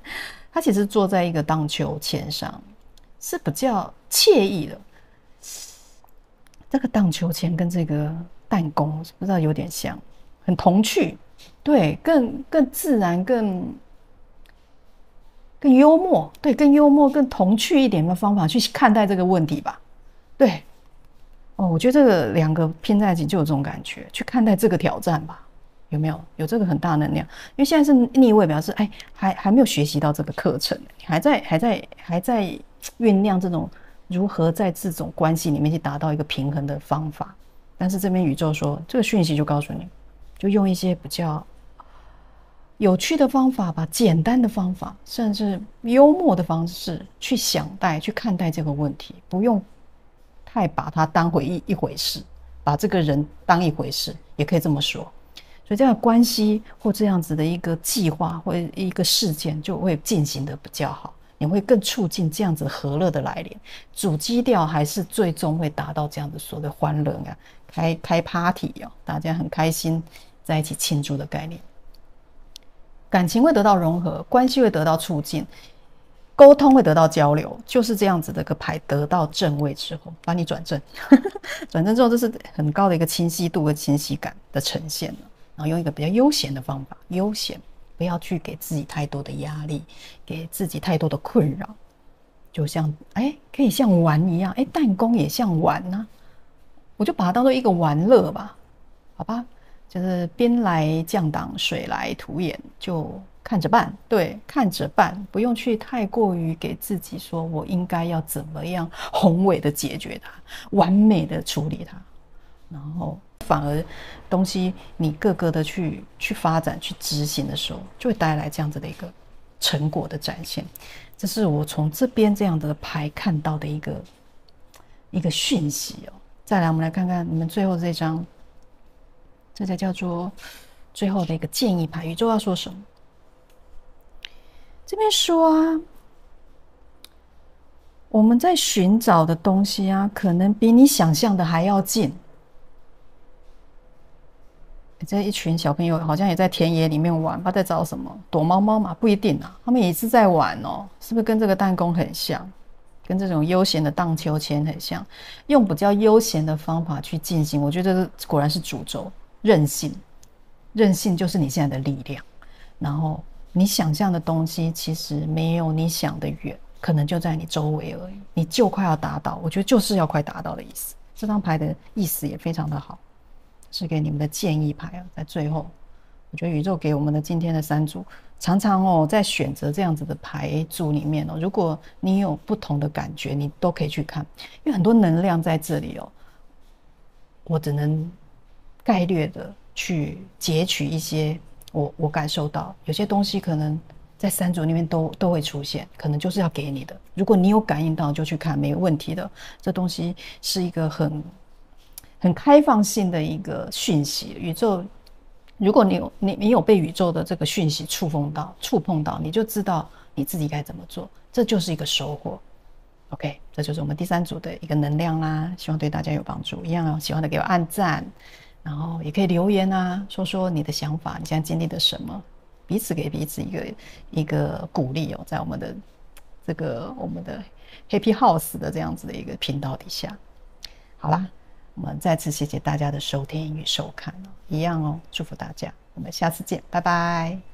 他其实坐在一个荡秋千上，是比较惬意的。这个荡秋千跟这个弹弓不知道有点像，很童趣，对，更自然，更幽默，对，更幽默、更童趣一点的方法去看待这个问题吧。对，哦，我觉得这个两个拼在一起就有这种感觉，去看待这个挑战吧，有没有？有这个很大能量，因为现在是逆位，表示哎，还没有学习到这个课程，还在酝酿这种。如何在这种关系里面去达到一个平衡的方法？但是这边宇宙说，这个讯息就告诉你，就用一些比较有趣的方法吧，简单的方法，甚至幽默的方式去去看待这个问题，不用太把它当一回事，把这个人当一回事，也可以这么说。所以这样的关系或这样子的一个计划或一个事件就会进行的比较好。你会更促进这样子和乐的来临，主基调还是最终会达到这样子所谓的欢乐啊，开 party 哦，大家很开心在一起庆祝的概念，感情会得到融合，关系会得到促进，沟通会得到交流，就是这样子的一个牌得到正位之后，把你转正，转正之后这是很高的一个清晰度和清晰感的呈现了，然后用一个比较悠闲的方法，悠闲。不要去给自己太多的压力，给自己太多的困扰，就像可以像玩一样，弹弓也像玩啊，我就把它当做一个玩乐吧，好吧，就是兵来将挡，水来土掩，就看着办，对，看着办，不用去太过于给自己说我应该要怎么样宏伟的解决它，完美的处理它，然后反而东西你各个的去发展去执行的时候，就会带来这样子的一个成果的展现。这是我从这边这样的牌看到的一个讯息哦。再来我们来看看你们最后这张，这才叫做最后的一个建议牌，宇宙要说什么？这边说啊，我们在寻找的东西啊，可能比你想象的还要近。这一群小朋友好像也在田野里面玩，不知道在找什么，躲猫猫嘛？不一定啊，他们也是在玩哦，是不是跟这个弹弓很像，跟这种悠闲的荡秋千很像？用比较悠闲的方法去进行，我觉得果然是主轴，韧性，韧性就是你现在的力量。然后你想象的东西其实没有你想的远，可能就在你周围而已，你就快要达到，我觉得就是要快达到的意思。这张牌的意思也非常的好。是给你们的建议牌啊，在最后，我觉得宇宙给我们的今天的3组，常常在选择这样子的牌组里面如果你有不同的感觉，你都可以去看，因为很多能量在这里我只能概略的去截取一些我感受到，有些东西可能在3组里面都会出现，可能就是要给你的。如果你有感应到，就去看，没有问题的。这东西是一个很开放性的一个讯息，宇宙，如果你有被宇宙的这个讯息触碰到，你就知道你自己该怎么做，这就是一个收获。OK， 这就是我们第3组的一个能量啦，希望对大家有帮助。一样喜欢的给我按赞，然后也可以留言啊，说说你的想法，你现在经历的什么，彼此给彼此一个鼓励哦，在我们的Happy House 的这样子的一个频道底下。好啦，我们再次谢谢大家的收听与收看，一样哦，祝福大家，我们下次见，拜拜。